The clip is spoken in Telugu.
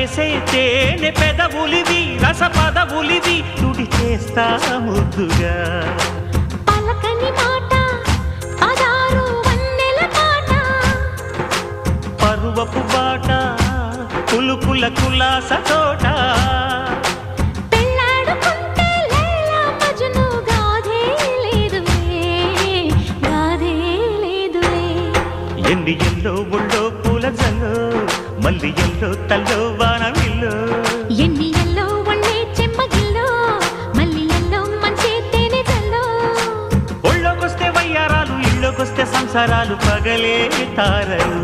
చేసే తేనె పెదవులివి రస పదవులివి తుడి చేస్తా ముద్దుగా పలకని మాట పదారు వన్నెల పాట పరువపు బాట కులుకుల కులాస తోట పెళ్ళాడుకుంటే లైలా మజ్ను గాథే లేదులే ఎన్ని ఎల్లో ఒళ్ళో పూల జల్లో మల్లి ఎల్లో తల్లో వానవిల్లో ఎన్ని ఎల్లో ఒళ్ళే చెమ్మగిల్లో మల్లి ఎల్లో మంచి తేనె జల్లో ఒళ్ళోకొస్తే వయ్యారాలు ఇళ్ళోకొస్తే సంసారాలు పగలే తారలు